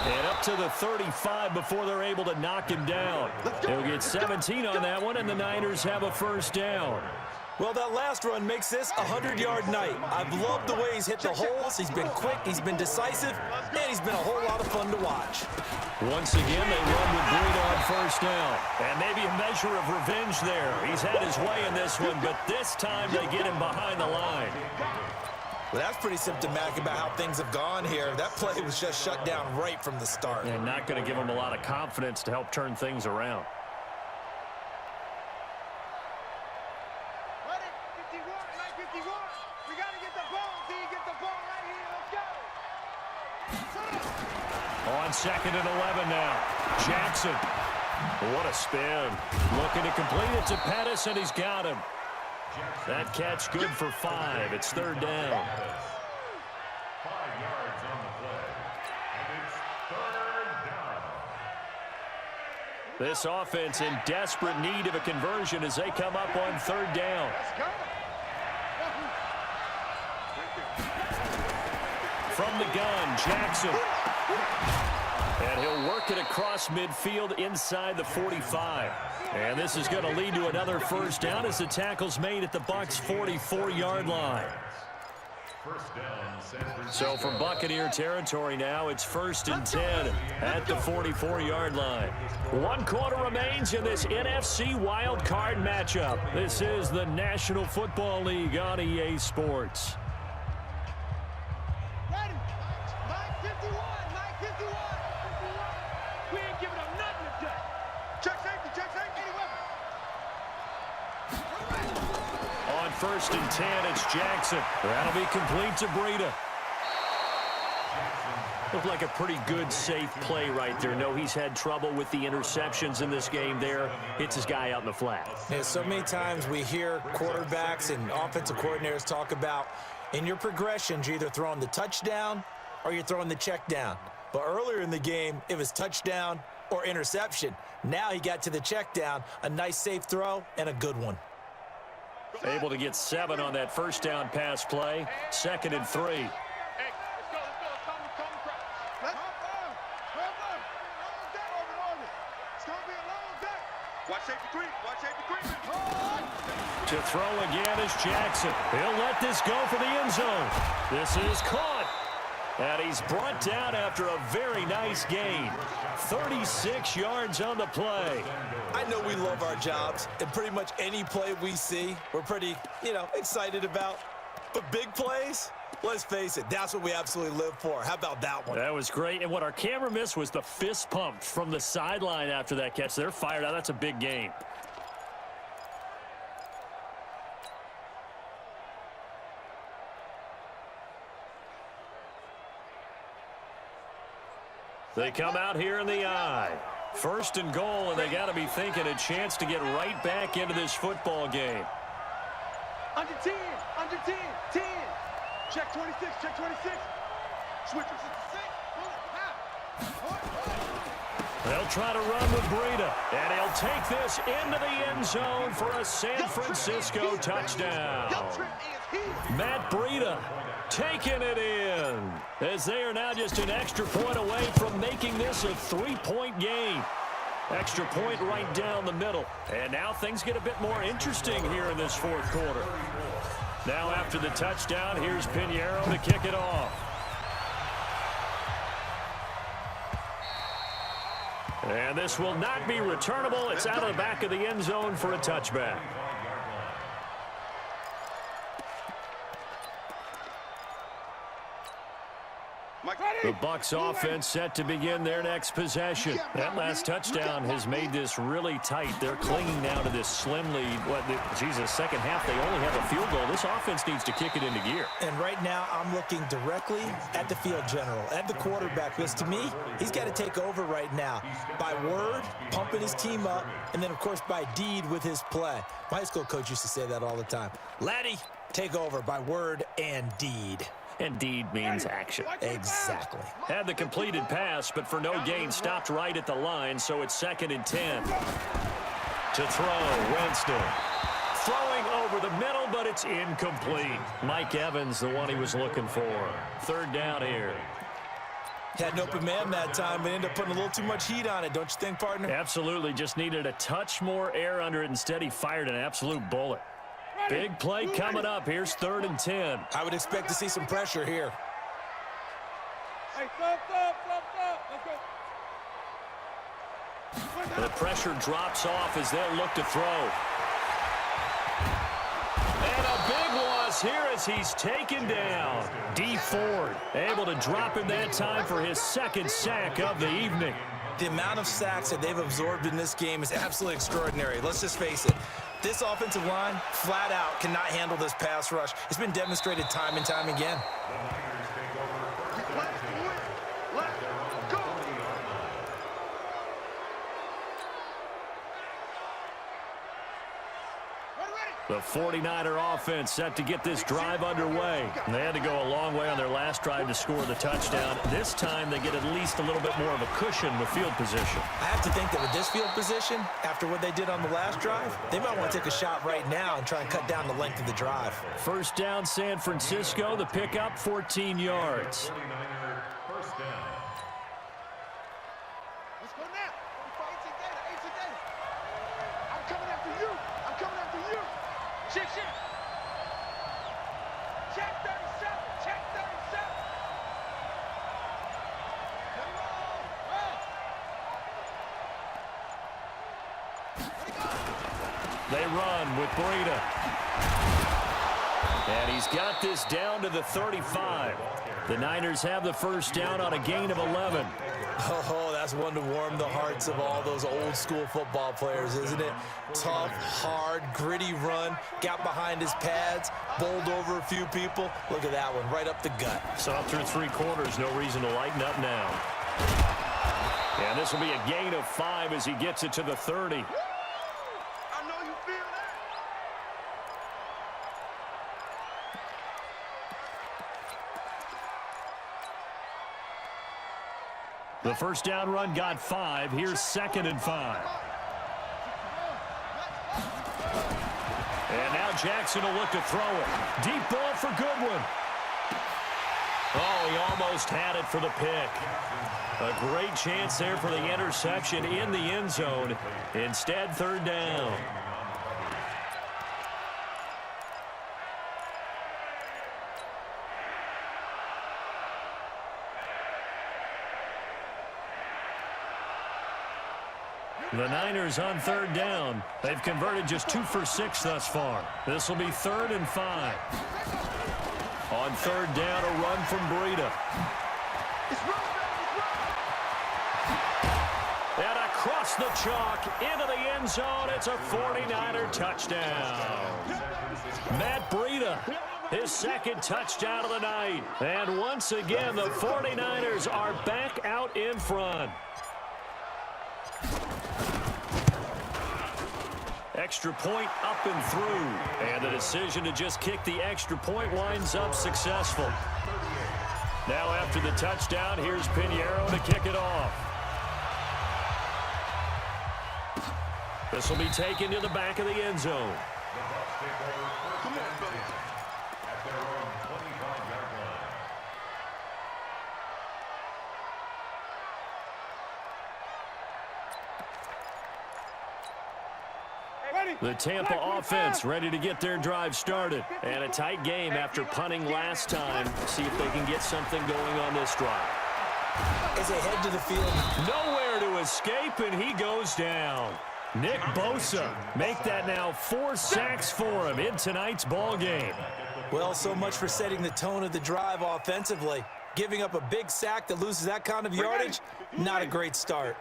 And up to the 35 before they're able to knock him down. They'll get 17 on that one, and the Niners have a 1st down. Well, that last run makes this a 100-yard night. I've loved the way he's hit the holes. He's been quick, he's been decisive, and he's been a whole lot of fun to watch. Once again, they run with Breida on 1st down. And maybe a measure of revenge there. He's had his way in this one, but this time they get him behind the line. Well, that's pretty symptomatic about how things have gone here. That play was just shut down right from the start. And not going to give him a lot of confidence to help turn things around. Ready? 51, 951. We got to get the ball. D, get the ball right here. Let's go. On 2nd and 11 now. Jackson. What a spin. Looking to complete it to Pettis, and he's got him. That catch good for 5. It's 3rd down. 5 yards on the play. And it's 3rd down. This offense in desperate need of a conversion as they come up on 3rd down. From the gun, Jackson. And he'll work it across midfield inside the 45. And this is going to lead to another 1st down as the tackle's made at the Bucs' 44-yard line. So from Buccaneer territory now, it's 1st and 10 at the 44-yard line. 1 quarter remains in this NFC wild card matchup. This is the National Football League on EA Sports. Ready? 951, 951. We ain't giving up nothing today. Check safety, check safety. On 1st and 10, it's Jackson. That'll be complete to Breida. Looked like a pretty good, safe play right there. No, he's had trouble with the interceptions in this game there. Hits his guy out in the flat. Yeah, so many times we hear quarterbacks and offensive coordinators talk about in your progressions, you're either throwing the touchdown or you're throwing the check down. But earlier in the game, it was touchdown or interception. Now he got to the check down, a nice safe throw, and a good one. Able to get 7 on that 1st down pass play. 2nd and 3. Hey, let's go, let's go. Let's come across. Let's It's going to be a long day. Watch safety creep. Watch safety creep. To throw again is Jackson. He'll let this go for the end zone. This is caught. And he's brought down after a very nice gain. 36 yards on the play. I know we love our jobs, and pretty much any play we see, we're pretty, excited about. But big plays, let's face it, that's what we absolutely live for. How about that one? That was great. And what our camera missed was the fist pump from the sideline after that catch. They're fired out. That's a big gain. They come out here in the I. 1st and goal, and they got to be thinking a chance to get right back into this football game. Under 10, 10. Check 26, check 26. Switch to 6. They'll try to run with Breida, and he'll take this into the end zone for a San Francisco touchdown. Matt Breida taking it in, as they are now just an extra point away from making this a 3-point game. Extra point right down the middle. And now things get a bit more interesting here in this 4th quarter. Now after the touchdown, here's Pinheiro to kick it off. And this will not be returnable. It's out of the back of the end zone for a touchback. The Bucs offense set to begin their next possession. That last touchdown has made this really tight. They're clinging now to this slim lead. Second half, they only have a field goal. This offense needs to kick it into gear. And right now, I'm looking directly at the field general, at the quarterback, because to me, he's got to take over right now. By word, pumping his team up, and then, of course, by deed with his play. My high school coach used to say that all the time. Laddie, take over by word and deed. And deed means action. Exactly. Had the completed pass, but for no gain, stopped right at the line, so it's 2nd and 10. To throw, Winston. Throwing over the middle, but it's incomplete. Mike Evans, the one he was looking for. 3rd down here. Had an open man that time, but ended up putting a little too much heat on it, don't you think, partner? Absolutely, just needed a touch more air under it. Instead, he fired an absolute bullet. Big play coming up. Here's 3rd and 10. I would expect to see some pressure here. Hey, stop. Let's go. The pressure drops off as they'll look to throw. And a big loss here as he's taken down. D. Ford able to drop him that time for his 2nd sack of the evening. The amount of sacks that they've absorbed in this game is absolutely extraordinary. Let's just face it. This offensive line, flat out, cannot handle this pass rush. It's been demonstrated time and time again. Let's go. The 49er offense set to get this drive underway. They had to go a long way on their last drive to score the touchdown. This time they get at least a little bit more of a cushion with field position. I have to think that with this field position, after what they did on the last drive, they might want to take a shot right now and try and cut down the length of the drive. 1st down, San Francisco. The pickup, 14 yards. First down. Let's go now. I'm coming after you. Check 37. Check 37. They run with Breida. And he's got this down to the 35. The Niners have the 1st down on a gain of 11. Oh, that's one to warm the hearts of all those old school football players, isn't it? Tough, hard, gritty run, got behind his pads, bowled over a few people. Look at that one, right up the gut. Saw through 3 quarters, no reason to lighten up now. And this will be a gain of 5 as he gets it to the 30. I know you feel that. The 1st down run got 5. Here's 2nd and 5. And now Jackson will look to throw it. Deep ball for Goodwin. Oh, he almost had it for the pick. A great chance there for the interception in the end zone. Instead, 3rd down. The Niners on 3rd down. They've converted just 2 for 6 thus far. This will be 3rd and 5. On 3rd down, a run from Breida. And across the chalk into the end zone. It's a 49er touchdown. Matt Breida, his 2nd touchdown of the night. And once again, the 49ers are back out in front. Extra point up and through. And the decision to just kick the extra point winds up successful. Now after the touchdown, here's Pinheiro to kick it off. This will be taken to the back of the end zone. Come on, fellas. At their own 25-yard line. The Tampa offense ready to get their drive started. And a tight game after punting last time. See if they can get something going on this drive. As they head to the field. Nowhere to escape, and he goes down. Nick Bosa make that now 4 sacks for him in tonight's ball game. Well, so much for setting the tone of the drive offensively. Giving up a big sack that loses that kind of yardage, not a great start.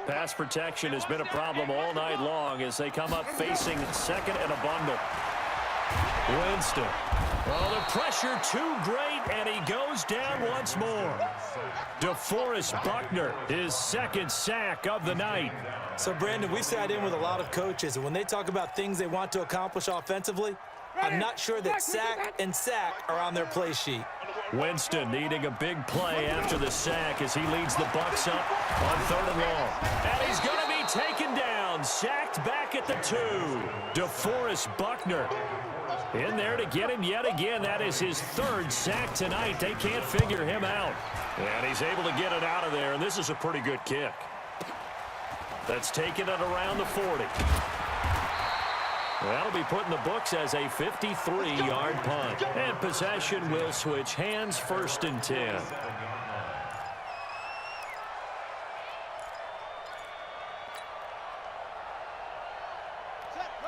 Pass protection has been a problem all night long as they come up facing second and a bundle. Winston. Well, the pressure too great, and he goes down once more. DeForest Buckner, his second sack of the night. So, Brandon, we sat in with a lot of coaches, and when they talk about things they want to accomplish offensively, I'm not sure that sack and sack are on their play sheet. Winston needing a big play after the sack as he leads the Bucs up on 3rd and long. And he's going to be taken down, sacked back at the 2. DeForest Buckner in there to get him yet again. That is his 3rd sack tonight. They can't figure him out. And he's able to get it out of there, and this is a pretty good kick. That's taken it around the 40. That'll be put in the books as a 53-yard punt. And possession will switch hands, 1st and 10.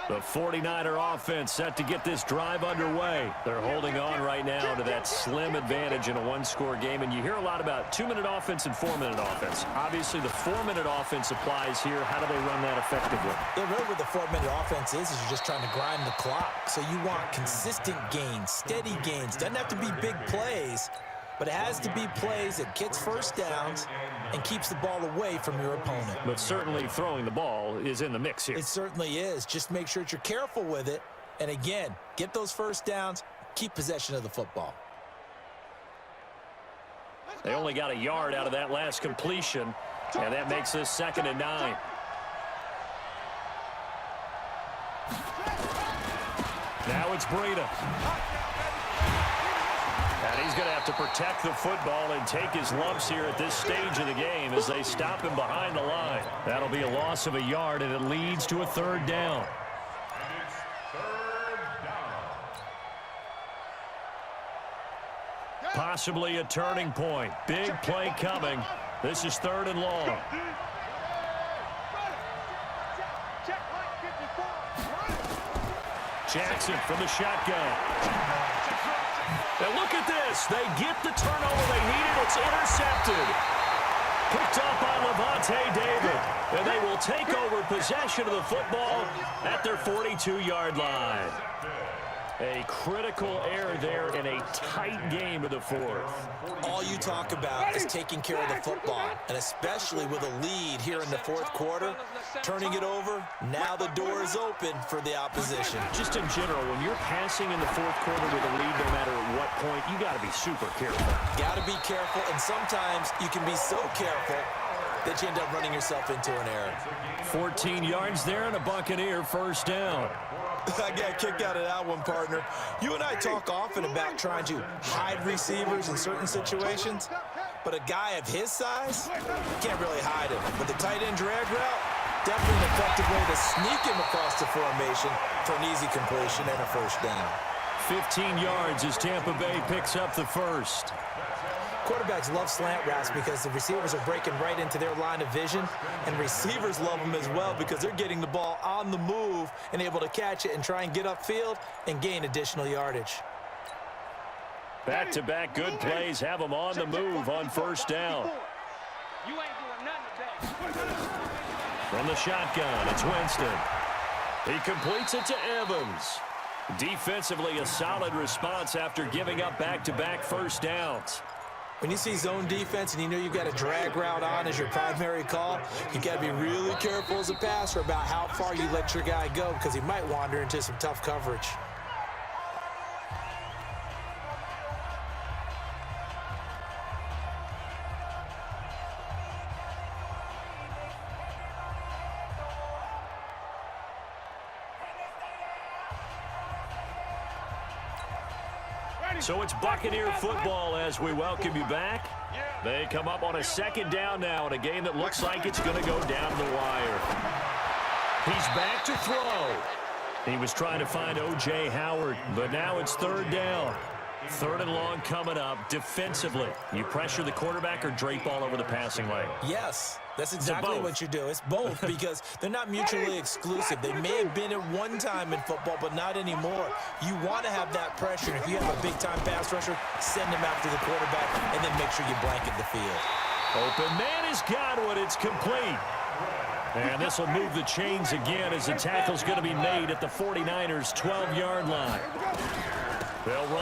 The 49er offense set to get this drive underway. They're holding on right now to that slim advantage in a one-score game. And you hear a lot about 2-minute offense and 4-minute offense. Obviously, the 4-minute offense applies here. How do they run that effectively? Yeah, really what the 4-minute offense is you're just trying to grind the clock. So you want consistent gains, steady gains. Doesn't have to be big plays, but it has to be plays that gets first downs and keeps the ball away from your opponent. But certainly throwing the ball is in the mix here. It certainly is. Just make sure that you're careful with it. And again, get those first downs, keep possession of the football. They only got a yard out of that last completion, and that makes this 2nd and 9. Now it's Breida. And he's going to have to protect the football and take his lumps here at this stage of the game as they stop him behind the line. That'll be a loss of a yard, and it leads to a 3rd down. And it's 3rd down. Possibly a turning point. Big play coming. This is 3rd and long. Jackson from the shotgun. And look at this. They get the turnover they needed. It's intercepted. Picked up by Lavonte David. And they will take over possession of the football at their 42-yard line. A critical error there in a tight game of the 4th. All you talk about is taking care of the football, and especially with a lead here in the 4th quarter, turning it over, now the door is open for the opposition. Just in general, when you're passing in the 4th quarter with a lead, no matter at what point, you got to be super careful. Got to be careful, and sometimes you can be so careful that you end up running yourself into an error. 14 yards there and a Buccaneer 1st down. I got kicked out of that one, partner. You and I talk often about trying to hide receivers in certain situations, but a guy of his size, you can't really hide him. But the tight end drag route, definitely an effective way to sneak him across the formation for an easy completion and a 1st down. 15 yards as Tampa Bay picks up the 1st. Quarterbacks love slant routes because the receivers are breaking right into their line of vision, and receivers love them as well because they're getting the ball on the move and able to catch it and try and get upfield and gain additional yardage. Back-to-back good plays have them on the move on 1st down. You ain't doing nothing today. From the shotgun, it's Winston. He completes it to Evans. Defensively, a solid response after giving up back-to-back 1st downs. When you see zone defense and you know you've got a drag route on as your primary call, you got to be really careful as a passer about how far you let your guy go because he might wander into some tough coverage. So it's Buccaneer football as we welcome you back. They come up on a 2nd down now in a game that looks like it's going to go down the wire. He's back to throw. He was trying to find O.J. Howard, but now it's 3rd down. Third and long coming up. Defensively, you pressure the quarterback or drape all over the passing lane? Yes, that's exactly what you do. It's both because they're not mutually exclusive. They may have been at one time in football, but not anymore. You want to have that pressure. If you have a big-time pass rusher, send him after the quarterback and then make sure you blanket the field. Open man is Godwin. It's complete. And this will move the chains again as the tackle's going to be made at the 49ers' 12-yard line. They'll run.